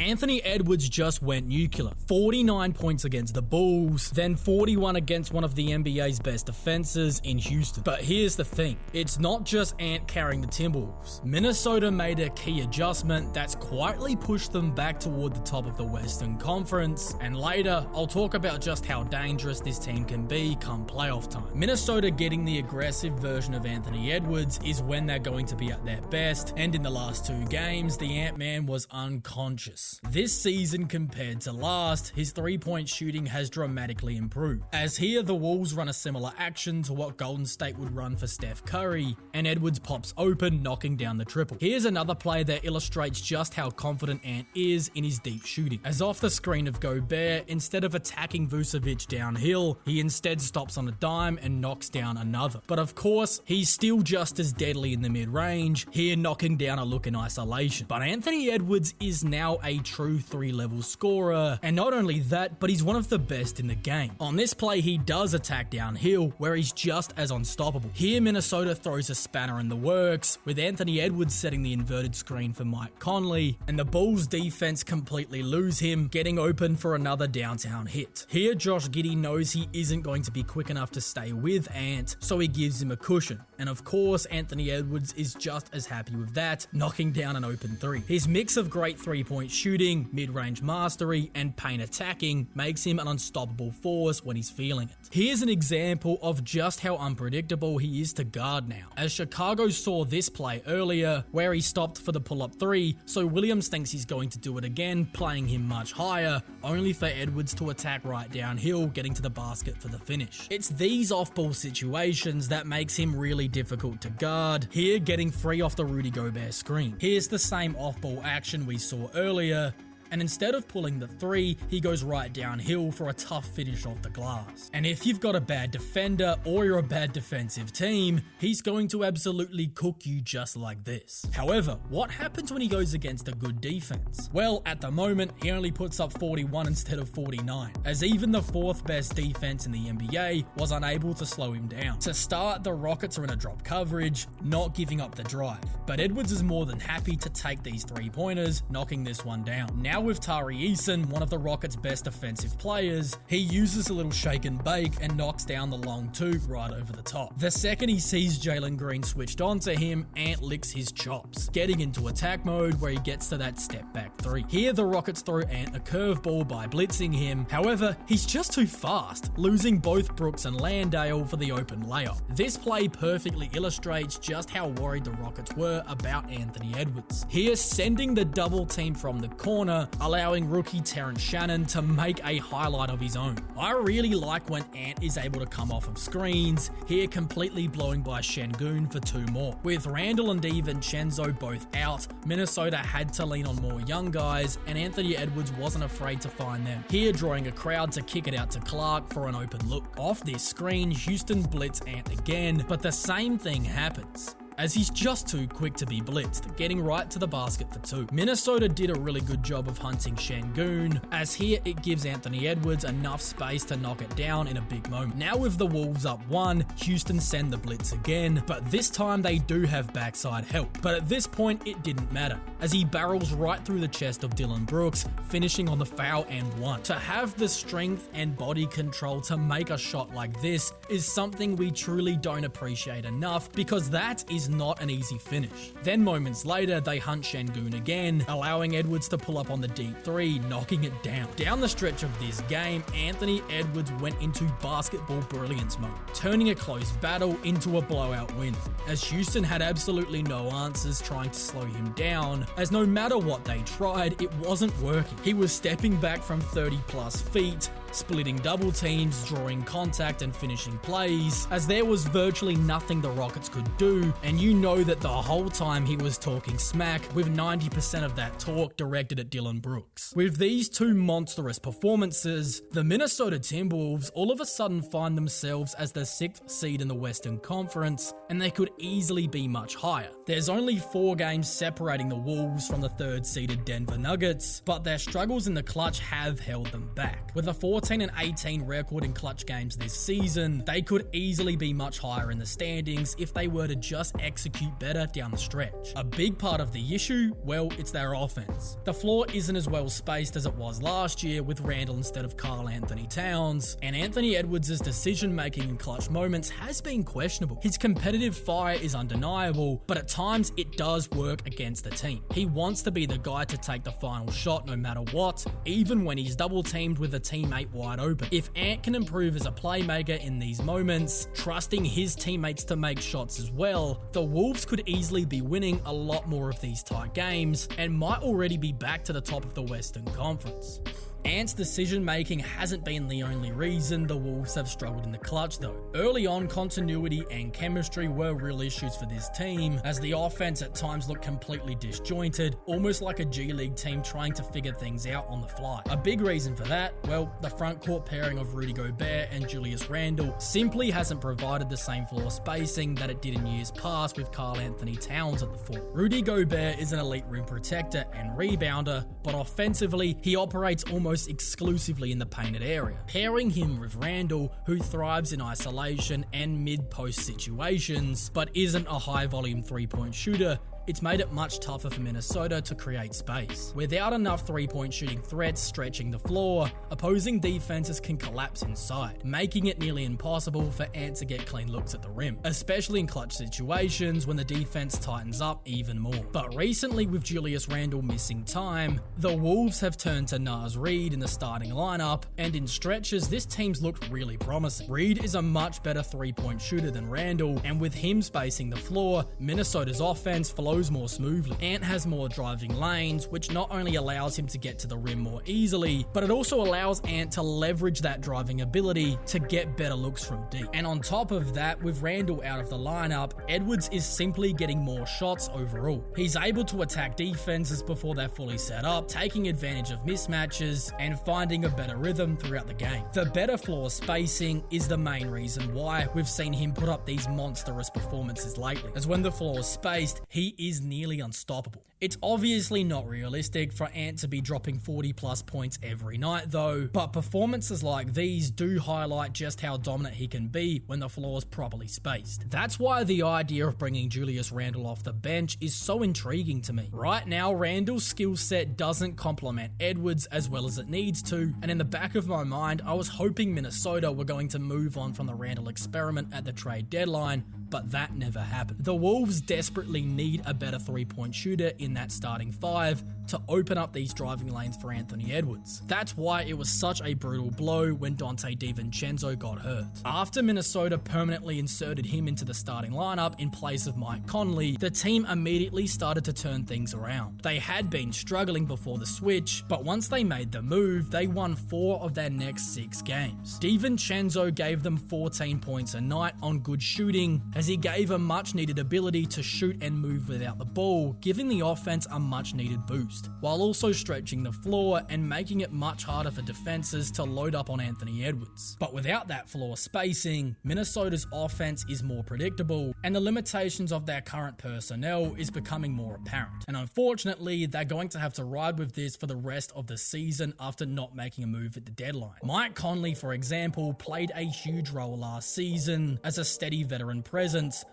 Anthony Edwards just went nuclear. 49 points against the Bulls, then 41 against one of the NBA's best defenses in Houston. But here's the thing, it's not just Ant carrying the Timberwolves. Minnesota made a key adjustment that's quietly pushed them back toward the top of the Western Conference, and later I'll talk about just how dangerous this team can be come playoff time. Minnesota getting the aggressive version of Anthony Edwards is when they're going to be at their best, and in the last 2 games, the Ant-Man was unconscious. This season compared to last, his 3-point shooting has dramatically improved, as here the Wolves run a similar action to what Golden State would run for Steph Curry, and Edwards pops open, knocking down the triple. Here's another play that illustrates just how confident Ant is in his deep shooting, as off the screen of Gobert, instead of attacking Vucevic downhill, he instead stops on a dime and knocks down another. But of course, he's still just as deadly in the mid-range, here knocking down a look in isolation. But Anthony Edwards is now a true 3-level scorer, and not only that, but he's one of the best in the game. On this play, he does attack downhill, where he's just as unstoppable. Here, Minnesota throws a spanner in the works, with Anthony Edwards setting the inverted screen for Mike Conley, and the Bulls defense completely lose him, getting open for another downtown hit. Here, Josh Giddey knows he isn't going to be quick enough to stay with Ant, so he gives him a cushion. And of course, Anthony Edwards is just as happy with that, knocking down an open 3. His mix of great 3-point shooting, mid-range mastery, and paint attacking makes him an unstoppable force when he's feeling it. Here's an example of just how unpredictable he is to guard now, as Chicago saw this play earlier, where he stopped for the pull-up 3, so Williams thinks he's going to do it again, playing him much higher, only for Edwards to attack right downhill, getting to the basket for the finish. It's these off-ball situations that makes him really difficult to guard, here getting free off the Rudy Gobert screen. Here's the same off-ball action we saw earlier, and instead of pulling the 3, he goes right downhill for a tough finish off the glass. And if you've got a bad defender or you're a bad defensive team, he's going to absolutely cook you just like this. However, what happens when he goes against a good defense? Well, at the moment, he only puts up 41 instead of 49, as even the 4th best defense in the NBA was unable to slow him down. To start, the Rockets are in a drop coverage, not giving up the drive, but Edwards is more than happy to take these 3-pointers, knocking this one down. Now with Tari Eason, one of the Rockets' best defensive players, he uses a little shake and bake and knocks down the long 2 right over the top. The second he sees Jalen Green switched onto him, Ant licks his chops, getting into attack mode where he gets to that step back 3. Here the Rockets throw Ant a curveball by blitzing him, however, he's just too fast, losing both Brooks and Landale for the open layup. This play perfectly illustrates just how worried the Rockets were about Anthony Edwards. Here, sending the double team from the corner, allowing rookie Terrence Shannon to make a highlight of his own. I really like when Ant is able to come off of screens, here completely blowing by Şengün for 2 more. With Randall and DiVincenzo both out, Minnesota had to lean on more young guys, and Anthony Edwards wasn't afraid to find them, here drawing a crowd to kick it out to Clark for an open look. Off this screen, Houston blitz Ant again, but the same thing happens, as he's just too quick to be blitzed, getting right to the basket for 2. Minnesota did a really good job of hunting Şengün, as here it gives Anthony Edwards enough space to knock it down in a big moment. Now with the Wolves up 1, Houston send the blitz again, but this time they do have backside help. But at this point it didn't matter, as he barrels right through the chest of Dillon Brooks, finishing on the foul and 1. To have the strength and body control to make a shot like this is something we truly don't appreciate enough, because that is not an easy finish. Then moments later, they hunt Şengün again, allowing Edwards to pull up on the deep 3, knocking it down. Down the stretch of this game, Anthony Edwards went into basketball brilliance mode, turning a close battle into a blowout win, as Houston had absolutely no answers trying to slow him down, as no matter what they tried, it wasn't working. He was stepping back from 30 plus feet, splitting double teams, drawing contact and finishing plays, as there was virtually nothing the Rockets could do, and you know that the whole time he was talking smack, with 90% of that talk directed at Dillon Brooks. With these 2 monstrous performances, the Minnesota Timberwolves all of a sudden find themselves as the 6th seed in the Western Conference, and they could easily be much higher. There's only 4 games separating the Wolves from the 3rd seeded Denver Nuggets, but their struggles in the clutch have held them back. With a 4 14 and 18 record in clutch games this season, they could easily be much higher in the standings if they were to just execute better down the stretch. A big part of the issue, well, it's their offense. The floor isn't as well spaced as it was last year with Randle instead of Karl Anthony Towns, and Anthony Edwards' decision-making in clutch moments has been questionable. His competitive fire is undeniable, but at times it does work against the team. He wants to be the guy to take the final shot no matter what, even when he's double-teamed with a teammate wide open. If Ant can improve as a playmaker in these moments, trusting his teammates to make shots as well, the Wolves could easily be winning a lot more of these tight games and might already be back to the top of the Western Conference. Ant's decision-making hasn't been the only reason the Wolves have struggled in the clutch though. Early on, continuity and chemistry were real issues for this team, as the offense at times looked completely disjointed, almost like a G League team trying to figure things out on the fly. A big reason for that, well, the front court pairing of Rudy Gobert and Julius Randle simply hasn't provided the same floor spacing that it did in years past with Karl Anthony Towns at the 4. Rudy Gobert is an elite rim protector and rebounder, but offensively, he operates almost exclusively in the painted area. Pairing him with Randle, who thrives in isolation and mid-post situations, but isn't a high-volume three-point shooter, it's made it much tougher for Minnesota to create space. Without enough three-point shooting threats stretching the floor, opposing defenses can collapse inside, making it nearly impossible for Ant to get clean looks at the rim, especially in clutch situations when the defense tightens up even more. But recently, with Julius Randle missing time, the Wolves have turned to Naz Reid in the starting lineup, and in stretches, this team's looked really promising. Reid is a much better three-point shooter than Randle, and with him spacing the floor, Minnesota's offense flows more smoothly. Ant has more driving lanes, which not only allows him to get to the rim more easily, but it also allows Ant to leverage that driving ability to get better looks from deep. And on top of that, with Randle out of the lineup, Edwards is simply getting more shots overall. He's able to attack defenses before they're fully set up, taking advantage of mismatches and finding a better rhythm throughout the game. The better floor spacing is the main reason why we've seen him put up these monstrous performances lately, as when the floor is spaced, he is nearly unstoppable. It's obviously not realistic for Ant to be dropping 40 plus points every night though, but performances like these do highlight just how dominant he can be when the floor is properly spaced. That's why the idea of bringing Julius Randle off the bench is so intriguing to me. Right now, Randle's skill set doesn't complement Edwards as well as it needs to, and in the back of my mind, I was hoping Minnesota were going to move on from the Randle experiment at the trade deadline, but that never happened. The Wolves desperately need a better three-point shooter in that starting 5 to open up these driving lanes for Anthony Edwards. That's why it was such a brutal blow when Dante DiVincenzo got hurt. After Minnesota permanently inserted him into the starting lineup in place of Mike Conley, the team immediately started to turn things around. They had been struggling before the switch, but once they made the move, they won 4 of their next 6 games. DiVincenzo gave them 14 points a night on good shooting, as he gave a much needed ability to shoot and move without the ball, giving the offense a much needed boost, while also stretching the floor and making it much harder for defenses to load up on Anthony Edwards. But without that floor spacing, Minnesota's offense is more predictable, and the limitations of their current personnel is becoming more apparent. And unfortunately, they're going to have to ride with this for the rest of the season after not making a move at the deadline. Mike Conley, for example, played a huge role last season as a steady veteran presence,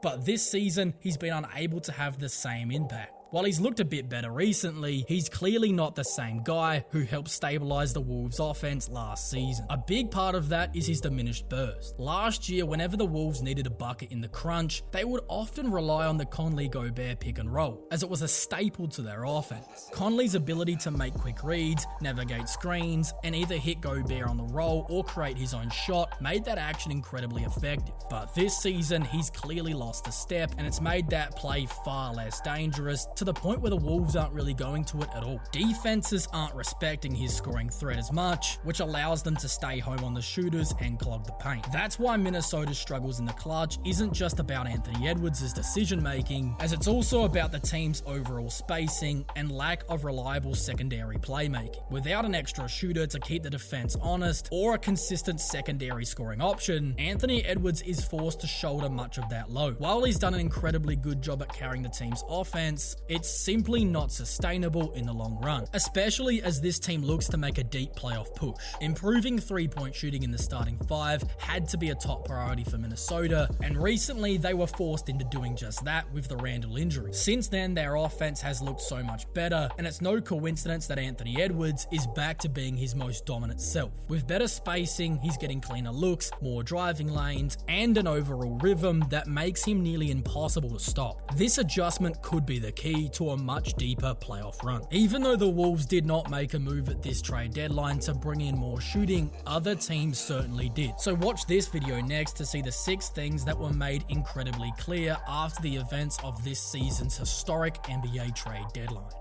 but this season he's been unable to have the same impact. While he's looked a bit better recently, he's clearly not the same guy who helped stabilize the Wolves' offense last season. A big part of that is his diminished burst. Last year, whenever the Wolves needed a bucket in the crunch, they would often rely on the Conley-Gobert pick and roll, as it was a staple to their offense. Conley's ability to make quick reads, navigate screens, and either hit Gobert on the roll or create his own shot made that action incredibly effective. But this season, he's clearly lost a step, and it's made that play far less dangerous, to the point where the Wolves aren't really going to it at all. Defenses aren't respecting his scoring threat as much, which allows them to stay home on the shooters and clog the paint. That's why Minnesota's struggles in the clutch isn't just about Anthony Edwards' decision making, as it's also about the team's overall spacing and lack of reliable secondary playmaking. Without an extra shooter to keep the defense honest or a consistent secondary scoring option, Anthony Edwards is forced to shoulder much of that load. While he's done an incredibly good job at carrying the team's offense, It's simply not sustainable in the long run, especially as this team looks to make a deep playoff push. Improving three-point shooting in the starting five had to be a top priority for Minnesota, and recently they were forced into doing just that with the Randle injury. Since then, their offense has looked so much better, and it's no coincidence that Anthony Edwards is back to being his most dominant self. With better spacing, he's getting cleaner looks, more driving lanes, and an overall rhythm that makes him nearly impossible to stop. This adjustment could be the key to a much deeper playoff run. Even though the Wolves did not make a move at this trade deadline to bring in more shooting, other teams certainly did. So watch this video next to see the 6 things that were made incredibly clear after the events of this season's historic NBA trade deadline.